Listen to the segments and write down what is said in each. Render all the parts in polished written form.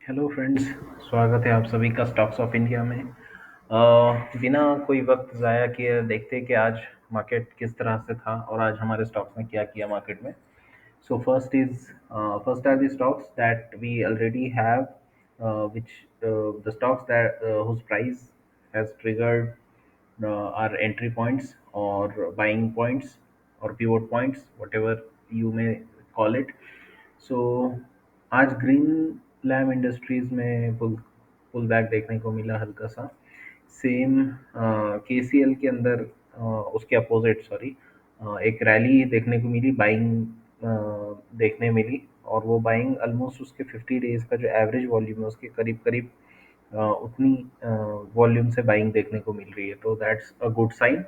Hello friends. स्वागत है आप सभी का स्टॉक्स ऑफ इंडिया में। बिना कोई वक्त ज़ाया किए देखते हैं कि आज मार्केट किस तरह से था और आज हमारे स्टॉक्स ने क्या किया मार्केट में। So first are the stocks that we already have, which the stocks that whose price has triggered our entry points or buying points or pivot points, whatever you may call it. सो आज green lamb industries में pull back देखने को मिला हल्का सा। Same KCL के अंदर उसके अपोजिट, सॉरी, एक रैली देखने को मिली, बाइंग देखने मिली। और वो बाइंग ऑलमोस्ट उसके 50 डेज का जो एवरेज वॉल्यूम है उसके करीब करीब उतनी वॉल्यूम से बाइंग देखने को मिल रही है, तो दैट्स अ गुड साइन।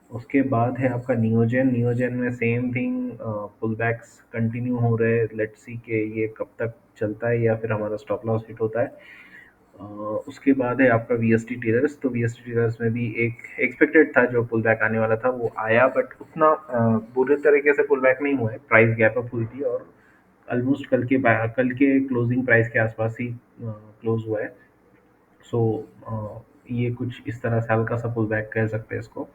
उसके बाद है आपका नियोजन। नियोजन में सेम थिंग, पुल बैक्स कंटिन्यू हो रहे हैं। लेट्स सी कि ये कब तक चलता है या फिर हमारा स्टॉप लॉस हिट होता है। अ, उसके बाद है आपका वीएसटी टीजर्स। तो वीएसटी टीजर्स में भी एक एक्सपेक्टेड था, जो पुल बैक आने वाला था वो आया, बट उतना बुरे तरीके से पुल बैक नहीं हुआ है। प्राइस गैप अप हुई थी और ऑलमोस्ट कल के क्लोजिंग प्राइस के आसपास ही क्लोज हुआ है। सो ये कुछ इस तरह से हल्का सा पुल बैक कह सकते हैं इसको।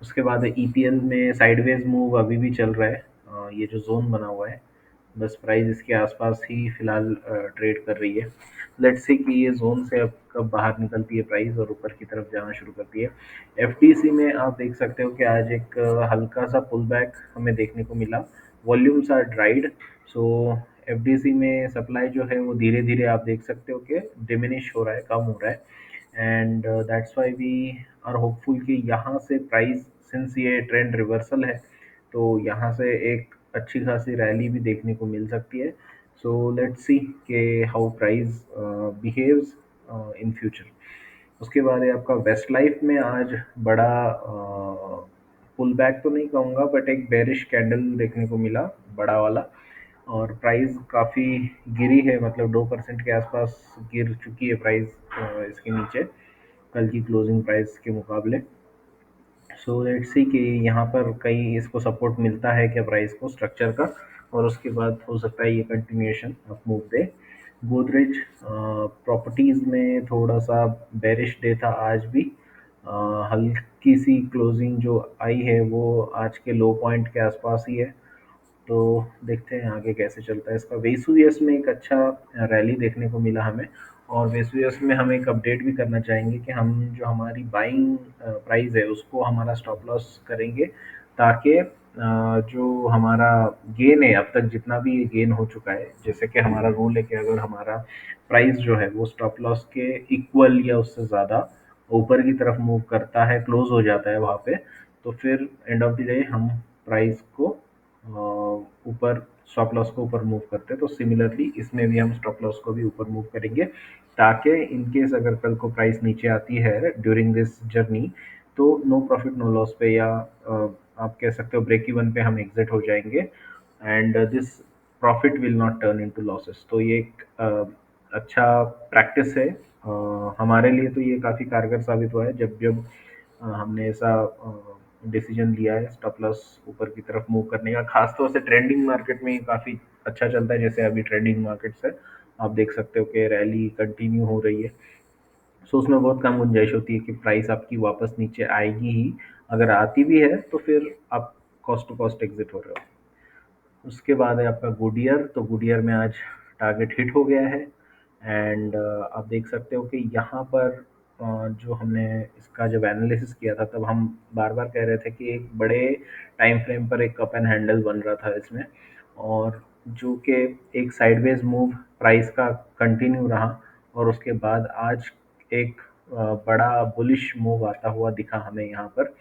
उसके बाद ईपीएल में साइडवेज मूव अभी भी चल रहा है। ये जो जोन बना हुआ है, बस प्राइस इसके आसपास ही फिलहाल ट्रेड कर रही है। लेट्स सी कि ये जोन से अब कब बाहर निकलती है प्राइस और ऊपर की तरफ जाना शुरू करती है। एफटीसी में आप देख सकते हो कि आज एक हल्का सा पुल बैक हमें देखने को मिला। Volumes are dried. So FDC में सप्लाई जो है वो धीरे धीरे आप देख सकते हो कि डिमिनिश हो रहा है, कम हो रहा है। And that's why we are hopeful कि यहाँ से प्राइस, सिंस ये ट्रेंड रिवर्सल है, तो यहाँ से एक अच्छी खासी रैली भी देखने को मिल सकती है। सो लेट्स सी कि how price behaves in future. उसके बाद है आपका वेस्ट लाइफ में आज बड़ा पुल बैक तो नहीं कहूँगा, बट एक बेरिश कैंडल देखने को मिला, बड़ा वाला। और प्राइस काफ़ी गिरी है, मतलब 2% के आसपास गिर चुकी है प्राइस इसके नीचे, कल की क्लोजिंग प्राइस के मुकाबले। सो लेट्स सी कि यहाँ पर कहीं इसको सपोर्ट मिलता है क्या प्राइस को, स्ट्रक्चर का। और उसके बाद हो सकता है ये continuation of move they. Godrej properties में थोड़ा सा बेरिश डे था आज भी। हल्की सी क्लोजिंग जो आई है वो आज के लो पॉइंट के आसपास ही है। तो देखते हैं आगे कैसे चलता है इसका। वेसुवियस में एक अच्छा रैली देखने को मिला हमें। और वेसुवियस में हम एक अपडेट भी करना चाहेंगे कि हम जो हमारी बाइंग प्राइस है उसको हमारा स्टॉप लॉस करेंगे, ताकि जो हमारा गेन है अब तक, जितना भी ये गेन हो चुका है, जैसे कि हमारा रूल है कि अगर हमारा प्राइस जो है वो स्टॉप लॉस के इक्वल या उससे ज़्यादा ऊपर की तरफ मूव करता है, क्लोज हो जाता है वहाँ पे, तो फिर एंड ऑफ द डे हम प्राइस को ऊपर, स्टॉप लॉस को ऊपर मूव करते हैं। तो सिमिलरली इसमें भी हम स्टॉप लॉस को भी ऊपर मूव करेंगे, ताकि इन केस अगर कल को प्राइस नीचे आती है ड्यूरिंग दिस जर्नी, तो नो प्रॉफिट नो लॉस पे, या आप कह सकते हो ब्रेक इवन पे हम एग्जिट हो जाएंगे। And this profit will not turn into losses. तो ये एक अच्छा प्रैक्टिस है हमारे लिए। तो ये काफ़ी कारगर साबित हुआ है जब जब हमने ऐसा डिसीजन लिया है स्टॉप लॉस ऊपर की तरफ मूव करने का। खास तौर से ट्रेंडिंग मार्केट में ये काफ़ी अच्छा चलता है, जैसे अभी ट्रेंडिंग मार्केट्स है, आप देख सकते हो कि रैली कंटिन्यू हो रही है। सो उसमें बहुत कम गुंजाइश होती है कि प्राइस आपकी वापस नीचे आएगी ही। अगर आती भी है तो फिर आप कॉस्ट टू कॉस्ट एग्जिट हो रहे हो। उसके बाद है आपका गुडियर। तो गुडियर में आज टारगेट हिट हो गया है। एंड आप देख सकते हो कि यहाँ पर जो हमने इसका जब एनालिसिस किया था, तब हम बार बार कह रहे थे कि एक बड़े टाइम फ्रेम पर एक कप एंड हैंडल बन रहा था इसमें, और जो कि एक साइडवेज मूव प्राइस का कंटिन्यू रहा। और उसके बाद आज एक बड़ा बुलिश मूव आता हुआ दिखा हमें यहाँ पर,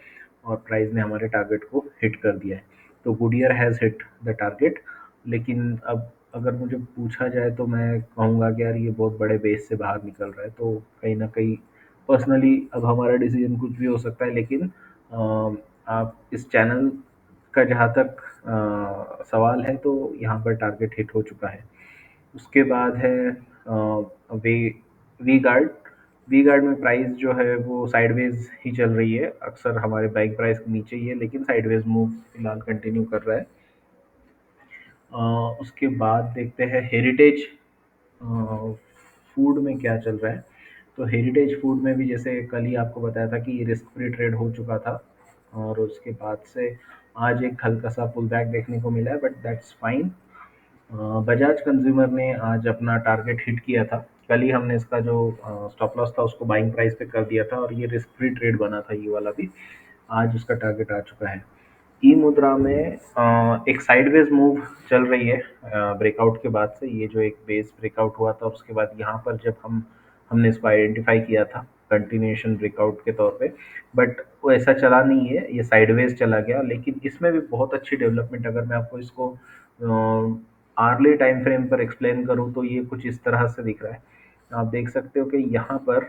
और प्राइस ने हमारे टारगेट को हिट कर दिया है। तो Goodyear has hit the target. लेकिन अब अगर मुझे पूछा जाए तो मैं कहूँगा कि यार ये बहुत बड़े बेस से बाहर निकल रहा है, तो कहीं ना कहीं पर्सनली अब हमारा डिसीजन कुछ भी हो सकता है। लेकिन आप इस चैनल का जहाँ तक सवाल है, तो यहाँ पर टारगेट हिट हो चुका है। उसके बाद है वे वी गार्ड। वी गार्ड में प्राइस जो है वो साइडवेज ही चल रही है, अक्सर हमारे बाइक प्राइस के नीचे ही है, लेकिन साइडवेज मूव फिलहाल कंटिन्यू कर रहा है। उसके बाद देखते हैं हेरिटेज। फूड में क्या चल रहा है। तो हेरिटेज फूड में भी जैसे कल ही आपको बताया था कि रिस्क फ्री ट्रेड हो चुका था, और उसके बाद से आज एक हल्का सा पुल बैक देखने को मिला है, but that's fine. Bajaj consumer ने आज अपना टारगेट हिट किया था। कल ही हमने इसका जो स्टॉप लॉस था उसको बाइंग प्राइस पे कर दिया था, और ये रिस्क फ्री ट्रेड बना था ये वाला भी। आज उसका टारगेट आ चुका है। ई मुद्रा में एक साइडवेज मूव चल रही है ब्रेकआउट के बाद से। ये जो एक बेस ब्रेकआउट हुआ था उसके बाद यहाँ पर जब हमने इसको आइडेंटिफाई किया था कंटिन्यूएशन ब्रेकआउट के तौर पे, बट वो ऐसा चला नहीं है, ये साइडवेज चला गया। लेकिन इसमें भी बहुत अच्छी डेवलपमेंट, अगर मैं आपको इसको आर्ली टाइम फ्रेम पर एक्सप्लेन करूँ तो ये कुछ इस तरह से दिख रहा है। आप देख सकते हो कि यहाँ पर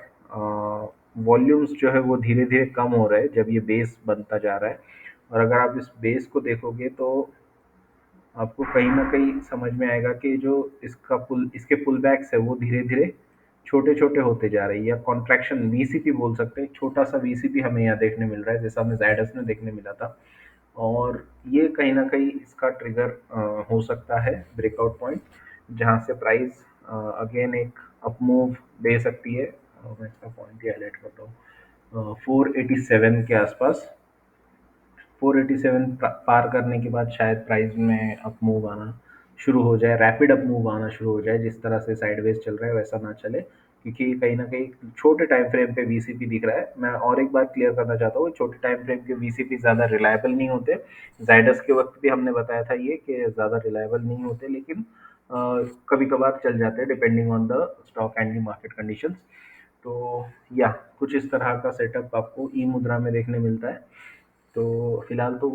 वॉल्यूम्स जो है वो धीरे धीरे कम हो रहे हैं जब ये बेस बनता जा रहा है। और अगर आप इस बेस को देखोगे तो आपको कहीं न कहीं समझ में आएगा कि जो इसके पुल बैक्स है वो धीरे-धीरे छोटे-छोटे होते जा रहे हैं, या कॉन्ट्रैक्शन वीसीपी बोल सकते हैं। छोटा-सा वीसीपी हमें यहाँ देखने मिल रहा है, जैसा हमें ज़ायडस में देखने मिला था। और ये कहीं न कहीं इसका ट्रिगर हो सकता है ब्रेकआउट पॉइंट, जहाँ से प्राइस अगेन एक अप मूव दे सकती है। मैं इसका पॉइंट ही हाइलाइट करता हूँ। 487 के आसपास, 487 पार करने के बाद शायद प्राइस में अप मूव आना शुरू हो जाए, रैपिड अप मूव आना शुरू हो जाए। जिस तरह से साइडवेज चल रहा है वैसा ना चले, क्योंकि कहीं ना कहीं छोटे टाइम फ्रेम पे वीसीपी दिख रहा है। मैं और एक बात क्लियर करना चाहता हूँ, छोटे टाइम फ्रेम के वीसीपी ज़्यादा रिलायबल नहीं होते। जायडस के वक्त भी हमने बताया था ये कि ज़्यादा रिलायबल नहीं होते, लेकिन कभी कभार चल जाते हैं depending on the stock and the market conditions. तो या कुछ इस तरह का सेटअप आपको ई मुद्रा में देखने मिलता है। तो फिलहाल तो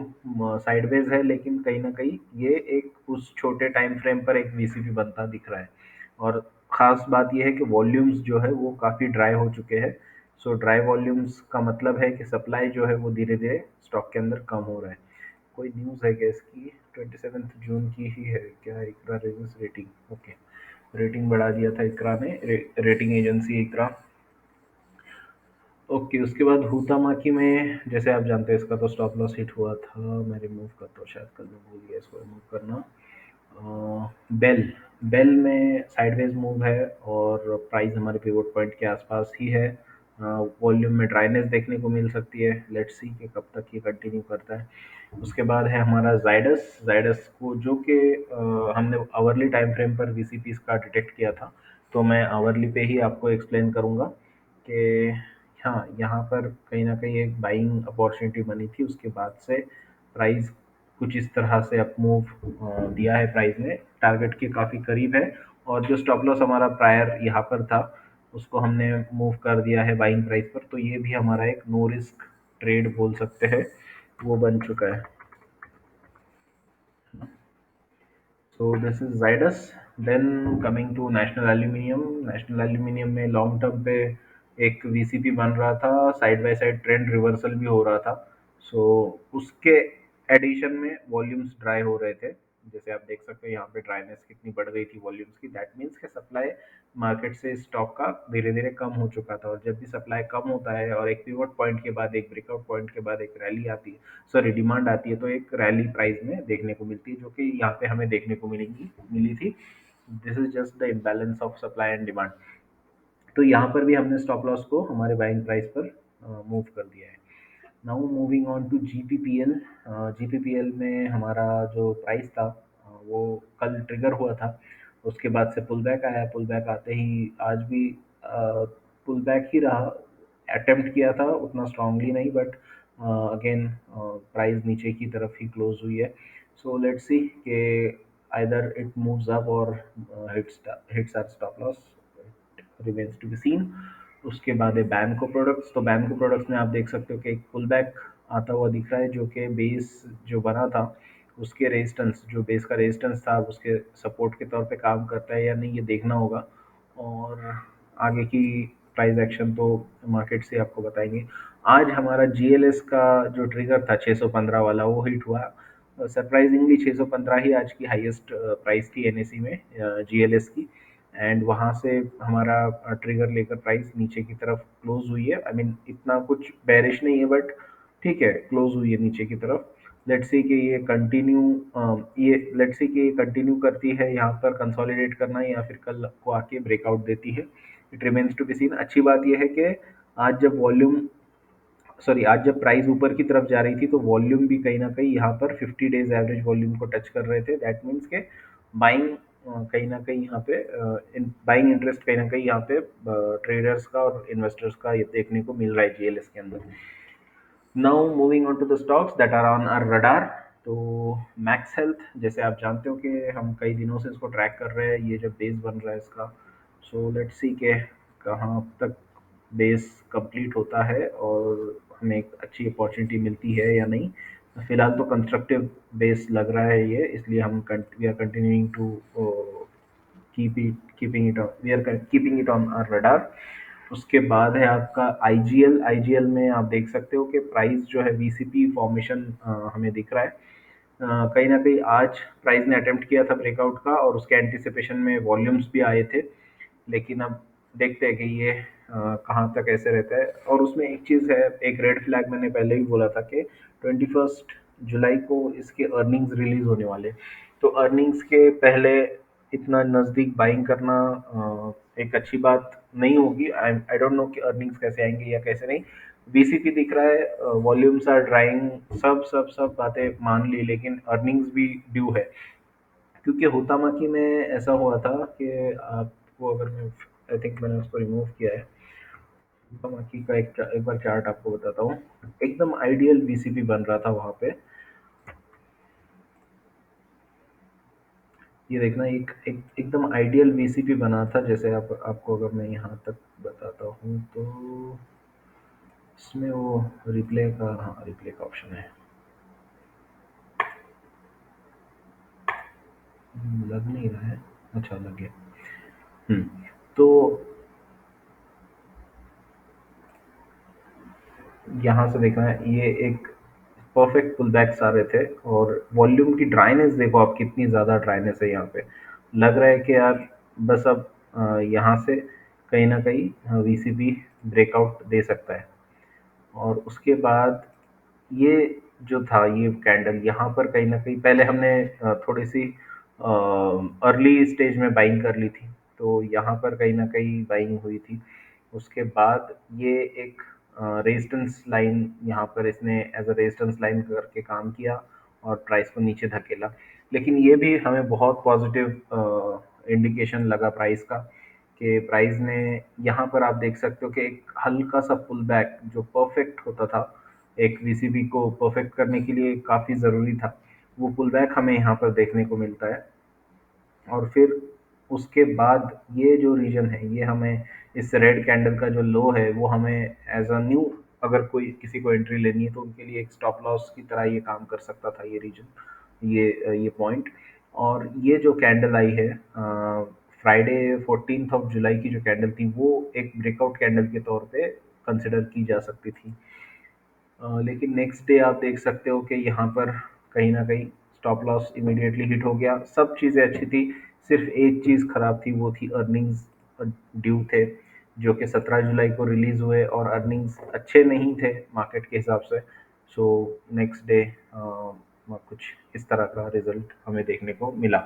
साइडवेज है, लेकिन कहीं ना कहीं ये एक उस छोटे टाइम फ्रेम पर एक वीसीपी बनता दिख रहा है। और ख़ास बात ये है कि वॉल्यूम्स जो है वो काफ़ी ड्राई हो चुके हैं। सो ड्राई वॉल्यूम्स का मतलब है कि सप्लाई जो है वो धीरे धीरे स्टॉक के अंदर कम हो रहा है। कोई न्यूज़ है क्या इसकी? 27 जून की ही है क्या? इकरा रिव्यूज रेटिंग, ओके। रेटिंग बढ़ा दिया था इकरा ने, रेटिंग एजेंसी इकरा। ओके, उसके बाद हुतामाकी में जैसे आप जानते हैं इसका तो स्टॉप लॉस हिट हुआ था। मैं रिमूव करता हूँ, शायद कल मैं भूल गया इसको रिमूव करना। बेल बेल में साइडवेज मूव है, और प्राइस हमारे पिवोट पॉइंट के आसपास ही है। वॉल्यूम में ड्राइनेस देखने को मिल सकती है, लेट्स सी कि कब तक ये कंटिन्यू करता है। उसके बाद है हमारा जाइडस। जाइडस को जो कि हमने आवरली टाइम फ्रेम पर वीसीपीस का डिटेक्ट किया था, तो मैं आवरली पे ही आपको एक्सप्लेन करूँगा कि हाँ, यहाँ पर कहीं न कहीं एक बाइंग अपॉर्चुनिटी बनी थी। उसके बाद से प्राइस कुछ इस तरह से अप मूव दिया है प्राइस ने, टारगेट के काफ़ी करीब है। और जो स्टॉप लॉस हमारा प्रायर यहाँ पर था, उसको हमने मूव कर दिया है बाइंग प्राइस पर। तो ये भी हमारा एक नो रिस्क ट्रेड बोल सकते हैं, वो बन चुका है। So this is Zydus. Then coming to national aluminium. National aluminium में लॉन्ग टर्म पे एक वीसीपी बन रहा था, side by side trend reversal भी हो रहा था। सो उसके एडिशन में वॉल्यूम्स ड्राई हो रहे थे। जैसे आप देख सकते हो यहाँ पे ड्राइनेस कितनी बढ़ गई थी वॉल्यूम्स की। दैट मीन्स कि सप्लाई मार्केट से स्टॉक का धीरे धीरे कम हो चुका था। और जब भी सप्लाई कम होता है और एक पिवट पॉइंट के बाद, एक ब्रेकआउट पॉइंट के बाद एक रैली आती है, सॉरी डिमांड आती है, तो एक रैली प्राइस में देखने को मिलती है, जो कि यहाँ पे हमें देखने को मिली थी। This is just the imbalance of supply and demand. तो यहाँ पर भी हमने स्टॉप लॉस को हमारे बाइंग प्राइस पर मूव कर दिया है। Now moving on to GPPL. GPPL में हमारा जो प्राइस था वो कल ट्रिगर हुआ था। उसके बाद से पुल बैक आया, पुल बैक आते ही आज भी पुल बैक ही रहा। अटेम्प्ट किया था उतना स्ट्रांगली नहीं, बट अगेन प्राइस नीचे की तरफ ही क्लोज हुई है। सो लेट्स सी कि आइदर इट मूव्स अप और hits our stop loss, remains to be seen. उसके बाद है बैंको प्रोडक्ट्स। तो बैंको प्रोडक्ट्स में आप देख सकते हो कि एक पुल बैक आता हुआ दिख रहा है, जो कि बेस जो बना था उसके रेजिस्टेंस, जो बेस का रेजिस्टेंस था, उसके सपोर्ट के तौर पे काम करता है या नहीं, ये देखना होगा। और आगे की प्राइस एक्शन तो मार्केट से आपको बताएंगे। आज हमारा जीएलएस का जो ट्रिगर था 615 वाला, वो हिट हुआ। सरप्राइजिंगली 615 ही आज की हाईएस्ट प्राइस थी एनएसई में जीएलएस की। एंड वहाँ से हमारा ट्रिगर लेकर प्राइस नीचे की तरफ क्लोज हुई है। आई मीन इतना कुछ बेरिश नहीं है, बट ठीक है, क्लोज हुई है नीचे की तरफ। लेट्स सी कि ये लेट्स सी कि ये कंटिन्यू करती है यहाँ पर कंसोलिडेट करना, या फिर कल को आके ब्रेकआउट देती है। It remains to be seen. अच्छी बात ये है कि आज जब वॉल्यूम सॉरी आज जब प्राइस ऊपर की तरफ जा रही थी तो वॉल्यूम भी कहीं ना कहीं यहाँ पर 50 डेज एवरेज वॉल्यूम को टच कर रहे थे। दैट मीन्स के बाइंग कहीं ना कहीं यहाँ पे बाइंग इंटरेस्ट कहीं ना कहीं यहाँ पे ट्रेडर्स का और इन्वेस्टर्स का ये देखने को मिल रहा है जीएलएस के अंदर। Now moving on to the stocks that are on our radar. तो मैक्स हेल्थ, जैसे आप जानते हो कि हम कई दिनों से इसको ट्रैक कर रहे हैं, ये जब बेस बन रहा है इसका। सो लेट्स सी के कहाँ तक बेस कंप्लीट होता है और हमें एक अच्छी अपॉर्चुनिटी मिलती है या नहीं। फिलहाल तो कंस्ट्रक्टिव बेस लग रहा है ये, इसलिए हम we are continuing to keeping it on our radar. उसके बाद है आपका आईजीएल। आईजीएल में आप देख सकते हो कि प्राइस जो है वीसीपी फॉर्मेशन हमें दिख रहा है। कहीं ना कहीं आज प्राइस ने अटेम्प्ट किया था ब्रेकआउट का, और उसके एंटिसिपेशन में वॉल्यूम्स भी आए थे। लेकिन अब देखते हैं कि ये कहाँ तक ऐसे रहता है। और उसमें एक चीज़ है, एक रेड फ्लैग मैंने पहले ही बोला था कि 21 जुलाई को इसके अर्निंग्स रिलीज होने वाले। तो अर्निंग्स के पहले इतना नज़दीक बाइंग करना एक अच्छी बात नहीं होगी। आई आई डोंट नो कि अर्निंग्स कैसे आएंगे या कैसे नहीं। बीसीपी दिख रहा है, वॉल्यूम्स आर ड्राइंग, सब सब सब बातें मान ली, लेकिन अर्निंग्स भी ड्यू है। क्योंकि हुतामाकी में ऐसा हुआ था कि आपको अगर मैं आई थिंक मैंने उसको रिमूव किया है। हुतामाकी का एक बार चार्ट आपको बताता हूँ। एकदम आइडियल बीसीपी बन रहा था वहाँ पे। ये देखना, एकदम आइडियल बीसीपी बना था। जैसे आप आपको अगर मैं यहाँ तक बताता हूँ तो इसमें वो रिप्ले का, हाँ रिप्ले का ऑप्शन है। लग नहीं रहा है। अच्छा लग गया। हम्म। तो यहाँ से देखना है, ये एक परफेक्ट पुल बैक्स आ रहे थे, और वॉल्यूम की ड्राइनेस देखो आप, कितनी ज़्यादा ड्राइनेस है यहाँ पे। लग रहा है कि यार बस अब यहाँ से कहीं ना कहीं वीसीबी ब्रेकआउट दे सकता है। और उसके बाद ये जो था, ये कैंडल यहाँ पर कहीं न कहीं पहले हमने थोड़ी-सी अर्ली स्टेज में बाइंग कर ली थी, तो यहाँ पर कहीं न कहीं बाइंग हुई थी। उसके बाद ये एक रेजिस्टेंस लाइन, यहाँ पर इसने एज़ अ रेजिस्टेंस लाइन करके काम किया और प्राइस को नीचे धकेला। लेकिन ये भी हमें बहुत पॉजिटिव इंडिकेशन लगा प्राइस का, कि प्राइस ने यहाँ पर आप देख सकते हो कि एक हल्का-सा पुल बैक जो परफेक्ट होता था, एक वीसीबी को परफेक्ट करने के लिए काफ़ी ज़रूरी था, वो पुल बैक हमें यहाँ पर देखने को मिलता है। और फिर उसके बाद ये जो रीजन है, ये हमें इस रेड कैंडल का जो लो है, वो हमें एज अ न्यू, अगर कोई किसी को एंट्री लेनी है तो उनके लिए एक स्टॉप लॉस की तरह ये काम कर सकता था, ये रीजन, ये पॉइंट। और ये जो कैंडल आई है फ्राइडे 14 जुलाई की जो कैंडल थी, वो एक ब्रेकआउट कैंडल के तौर पे कंसिडर की जा सकती थी। लेकिन नेक्स्ट डे आप देख सकते हो कि यहाँ पर कहीं न कहीं स्टॉप लॉस इमीडिएटली हिट हो गया। सब चीज़ें अच्छी थी, सिर्फ़ एक चीज़ खराब थी, वो थी अर्निंग्स ड्यू थे, जो कि 17 जुलाई को रिलीज़ हुए, और अर्निंग्स अच्छे नहीं थे मार्केट के हिसाब से। सो नेक्स्ट डे कुछ इस तरह का रिज़ल्ट हमें देखने को मिला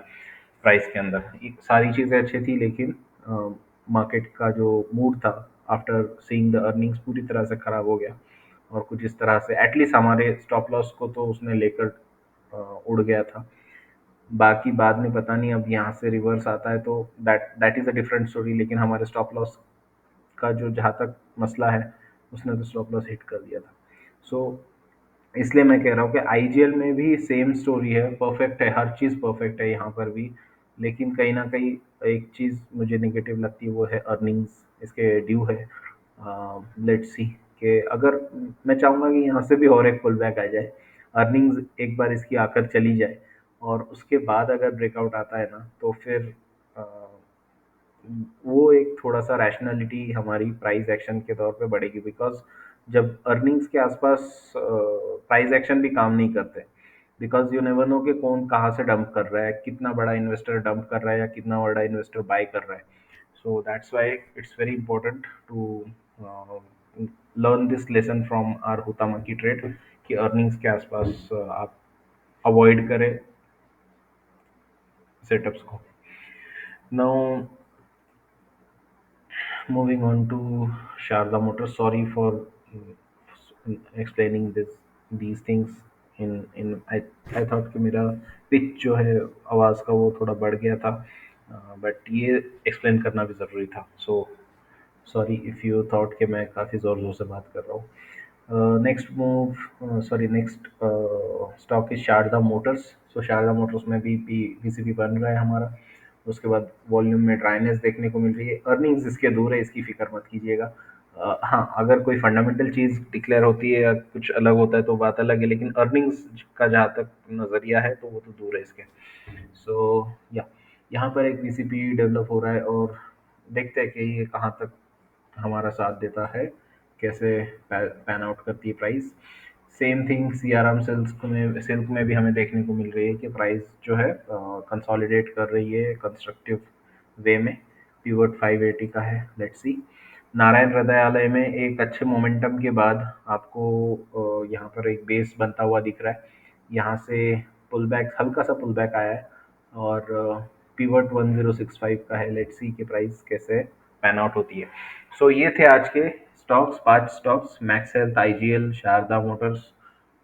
प्राइस के अंदर। ये सारी चीज़ें अच्छी थी, लेकिन मार्केट का जो मूड था आफ्टर सीइंग द अर्निंग्स पूरी तरह से खराब हो गया। और कुछ इस तरह से एटलीस्ट हमारे स्टॉप लॉस को तो उसने लेकर उड़ गया था। बाकी बाद में पता नहीं, अब यहाँ से रिवर्स आता है तो that that is a different story. लेकिन हमारे स्टॉप लॉस का जो जहाँ तक मसला है, उसने तो स्टॉप लॉस हिट कर दिया था। सो इसलिए मैं कह रहा हूँ कि आईजीएल में भी सेम स्टोरी है, परफेक्ट है, हर चीज़ परफेक्ट है यहाँ पर भी। लेकिन कहीं ना कहीं एक चीज़ मुझे नेगेटिव लगती है, वो है अर्निंग्स इसके ड्यू है। लेट्स सी कि अगर, मैं चाहूँगा कि यहाँ से भी और एक पुल बैक आ जाए, अर्निंग्स एक बार इसकी आकर चली जाए, और उसके बाद अगर ब्रेकआउट आता है ना, तो फिर अ, वो एक थोड़ा-सा रैशनैलिटी हमारी प्राइस एक्शन के तौर पे बढ़ेगी, बिकॉज़ जब अर्निंग्स के आसपास प्राइस एक्शन भी काम नहीं करते। बिकॉज़ यू नेवर नो कि कौन कहाँ से डंप कर रहा है, कितना बड़ा इन्वेस्टर डंप कर रहा है या कितना बड़ा इन्वेस्टर बाय कर रहा है। So that's why it's very important to learn this lesson from our Huhtamaki trade, कि अर्निंग्स के आसपास आप अवॉइड करें सेटअप्स को। Now moving on to Sharda Motors, sorry for explaining these things in I thought कि मेरा pitch जो है आवाज़ का वो थोड़ा बढ़ गया था, बट ये एक्सप्लेन करना भी ज़रूरी था। So sorry if you thought कि मैं काफ़ी ज़ोर ज़ोर से बात कर रहा हूँ। Next move sorry next stock is Sharda Motors. So Sharda Motors में भी पीसीबी बन रहा है हमारा। उसके बाद वॉल्यूम में ड्राइनेस देखने को मिल रही है। अर्निंग्स इसके दूर है, इसकी फिक्र मत कीजिएगा। हाँ, अगर कोई फंडामेंटल चीज़ डिक्लेयर होती है या कुछ अलग होता है तो बात अलग है, लेकिन अर्निंग्स का जहाँ तक नज़रिया है तो वो तो दूर है इसके। सो या यहाँ पर एक पीसीपी डेवलप हो रहा है और देखते हैं कि ये कहाँ तक हमारा साथ देता है, कैसे पैन आउट करती है price. Same thing CRM silk में भी हमें देखने को मिल रही है कि प्राइस जो है कंसोलिडेट कर रही है कंस्ट्रक्टिव वे में। पीवट 580 का है, लेट्स सी। नारायण हृदयालय में एक अच्छे मोमेंटम के बाद आपको यहाँ पर एक बेस बनता हुआ दिख रहा है। यहाँ से पुल बैक, हल्का सा पुल बैक आया है और पीवट 1065 का है। लेट्स सी कि प्राइस कैसे पैन आउट होती है। सो ये थे आज के stocks, 5 stocks, Max Health, IGL, Sharda Motors,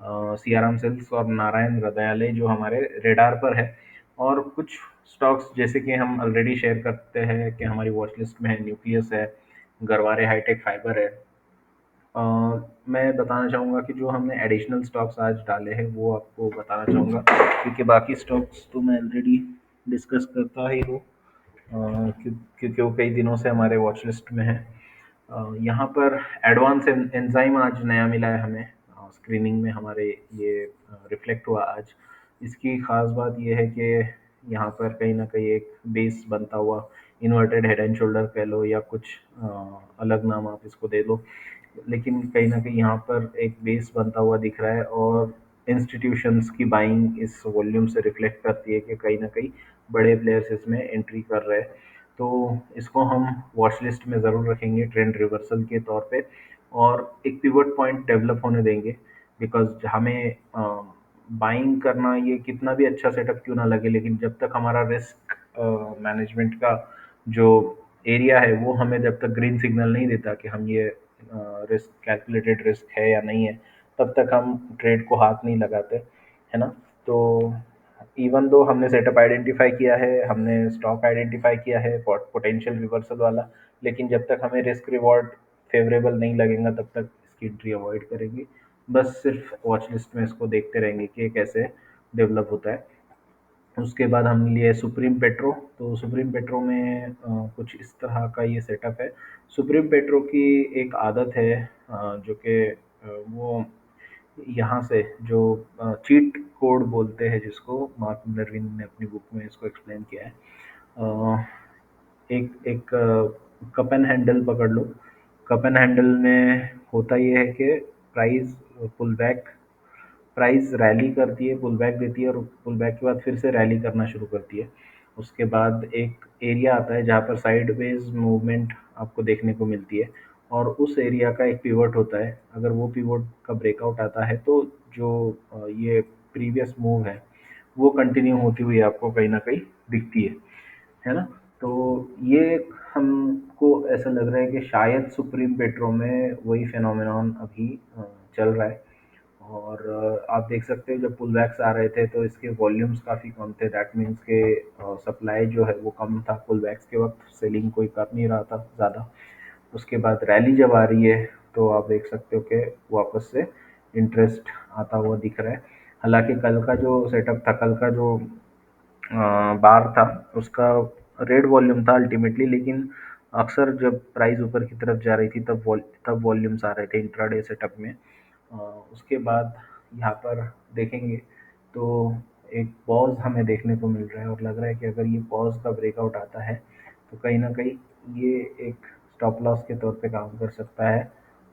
Siyaram Silks और नारायण हृदयालय जो हमारे रेडार पर है। और कुछ स्टॉक्स जैसे कि हम ऑलरेडी शेयर करते हैं कि हमारी वॉच लिस्ट में है, न्यूक्लियस है, गरवारे हाईटेक फाइबर है। अ, मैं बताना चाहूँगा कि जो हमने एडिशनल स्टॉक्स आज डाले हैं वो आपको बताना चाहूँगा, क्योंकि बाकी स्टॉक्स तो मैं ऑलरेडी डिस्कस करता ही हूँ, क्योंकि वो कई दिनों से हमारे वॉच लिस्ट में है। यहाँ पर एडवांस एंजाइम आज नया मिला है हमें, स्क्रीनिंग में हमारे ये रिफ्लेक्ट हुआ आज। इसकी ख़ास बात ये है कि यहाँ पर कहीं ना कहीं एक बेस बनता हुआ, इन्वर्टेड हेड एंड शोल्डर कह लो या कुछ अलग नाम आप इसको दे दो, लेकिन कहीं ना कहीं यहाँ पर एक बेस बनता हुआ दिख रहा है। और इंस्टीट्यूशंस की बाइंग इस वॉल्यूम से रिफ्लेक्ट करती है कि कहीं ना कहीं बड़े प्लेयर्स इसमें एंट्री कर रहे हैं। तो इसको हम वॉच लिस्ट में ज़रूर रखेंगे ट्रेंड रिवर्सल के तौर पे, और एक पिवट पॉइंट डेवलप होने देंगे। बिकॉज हमें बाइंग करना ये कितना भी अच्छा सेटअप क्यों ना लगे, लेकिन जब तक हमारा रिस्क मैनेजमेंट का जो एरिया है वो हमें जब तक ग्रीन सिग्नल नहीं देता कि हम ये रिस्क कैलकुलेटेड रिस्क है या नहीं है, तब तक हम ट्रेड को हाथ नहीं लगाते, है ना। तो इवन दो हमने सेटअप आइडेंटिफाई किया है, हमने स्टॉक आइडेंटिफाई किया है पोटेंशियल रिवर्सल वाला, लेकिन जब तक हमें रिस्क रिवॉर्ड फेवरेबल नहीं लगेगा तब तक इसकी एंट्री अवॉइड करेंगे। बस सिर्फ वॉच लिस्ट में इसको देखते रहेंगे कि ये कैसे डेवलप होता है। उसके बाद हमने लिया है सुप्रीम पेट्रो। तो सुप्रीम पेट्रो में कुछ इस तरह का ये सेटअप है। सुप्रीम पेट्रो की एक आदत है, जो कि वो यहाँ से जो चीट कोड बोलते हैं, जिसको मार्क नरविन ने अपनी बुक में इसको एक्सप्लेन किया है। अ, एक एक कप एंड हैंडल पकड़ लो। कप एंड हैंडल में होता ये है कि price pull back, price rally करती है, पुल बैक देती है और पुल बैक के बाद फिर से रैली करना शुरू करती है। उसके बाद एक एरिया आता है जहाँ पर साइडवेज मूवमेंट आपको देखने को मिलती है, और उस एरिया का एक पिवट होता है। अगर वो पिवट का ब्रेकआउट आता है तो जो ये प्रीवियस मूव है वो कंटिन्यू होती हुई आपको कहीं ना कहीं दिखती है ना। तो ये हमको ऐसा लग रहा है कि शायद सुप्रीम पेट्रो में वही फेनोमेनॉन अभी चल रहा है। और आप देख सकते हो जब पुल बैक्स आ रहे थे तो इसके वॉल्यूम्स काफ़ी कम थे, दैट मीन्स के सप्लाई जो है वो कम था पुल बैक्स के वक्त, सेलिंग कोई कर नहीं रहा था ज़्यादा। उसके बाद रैली जब आ रही है तो आप देख सकते हो कि वापस से इंटरेस्ट आता हुआ दिख रहा है। हालांकि कल का जो सेटअप था, कल का जो बार था, उसका रेड वॉल्यूम था अल्टीमेटली, लेकिन अक्सर जब प्राइस ऊपर की तरफ जा रही थी तब वॉल्यूम्स आ रहे थे इंट्राडे सेटअप में। अ, उसके बाद यहाँ पर देखेंगे तो एक पॉज हमें देखने को मिल रहा है, और लग रहा है कि अगर ये पॉज का ब्रेकआउट आता है तो कहीं ना कहीं ये एक स्टॉप लॉस के तौर पे काम कर सकता है,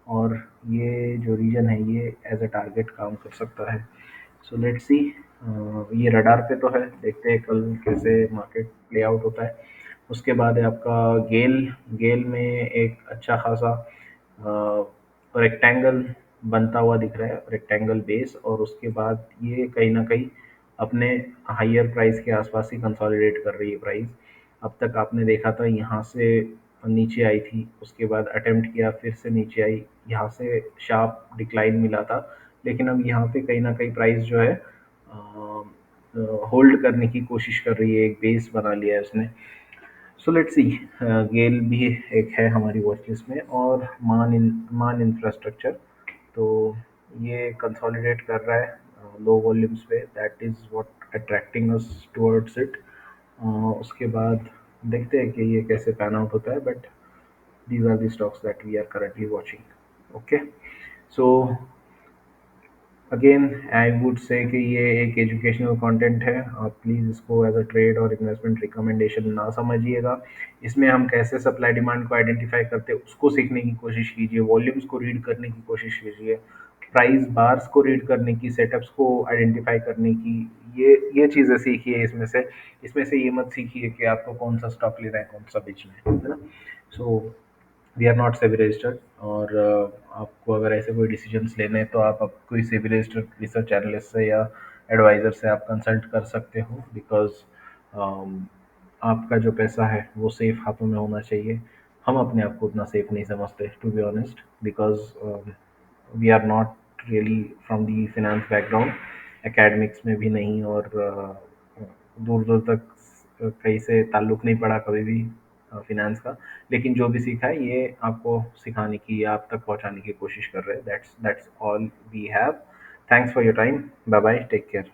और ये जो रीजन है ये एज अ टारगेट काम कर सकता है। सो लेट्स सी। ये रडार पे तो है, देखते हैं कल कैसे मार्केट प्ले आउट होता है। उसके बाद है आपका गेल। गेल में एक अच्छा खासा रेक्टेंगल बनता हुआ दिख रहा है, रेक्टेंगल बेस, और उसके बाद ये कहीं ना कहीं अपने हायर प्राइस के आसपास ही कंसोलिडेट कर रही है प्राइस। अब तक आपने देखा था यहाँ से नीचे आई थी, उसके बाद अटेम्प्ट किया, फिर से नीचे आई, यहाँ से शार्प डिक्लाइन मिला था, लेकिन अब यहाँ पे कहीं ना कहीं प्राइस जो है होल्ड करने की कोशिश कर रही है, एक बेस बना लिया है उसने। सो लेट्स सी, गेल भी एक है हमारी वॉच लिस्ट में, और मान इंफ्रास्ट्रक्चर। तो ये कंसोलिडेट कर रहा है लो वॉल्यूम्स पे, that is what attracting us towards it. उसके बाद देखते हैं कि ये कैसे पैन आउट होता है, but these are the stocks that we are currently watching. Okay, so again I would say कि ये एक एजुकेशनल कंटेंट है, आप प्लीज़ इसको एज अ ट्रेड और इन्वेस्टमेंट रिकमेंडेशन ना समझिएगा। इसमें हम कैसे सप्लाई डिमांड को आइडेंटिफाई करते हैं उसको सीखने की कोशिश कीजिए, वॉल्यूम्स को रीड करने की कोशिश कीजिए, प्राइस बार्स को रीड करने की, सेटअप्स को आइडेंटिफाई करने की, ये चीज़ें सीखिए इसमें से ये मत सीखिए कि आपको कौन सा स्टॉक लेना है, कौन सा बेचना है ना। So we are not SEBI registered, और आपको अगर ऐसे कोई डिसीजंस लेने हैं तो आप कोई सेबी रजिस्टर्ड रिसर्च एनालिस्ट से या एडवाइज़र से आप कंसल्ट कर सकते हो, बिकॉज़ आपका जो पैसा है वो सेफ हाथों में होना चाहिए। हम अपने आप को उतना सेफ नहीं समझते, to be honest, because we are not really from the finance background, academics में भी नहीं, और दूर दूर तक कहीं से ताल्लुक़ नहीं पड़ा कभी भी फाइनेंस का। लेकिन जो भी सीखा है ये आपको सिखाने की या आप तक पहुंचाने की कोशिश कर रहे हैं, that's all we have. Thanks for your time, bye bye, take care.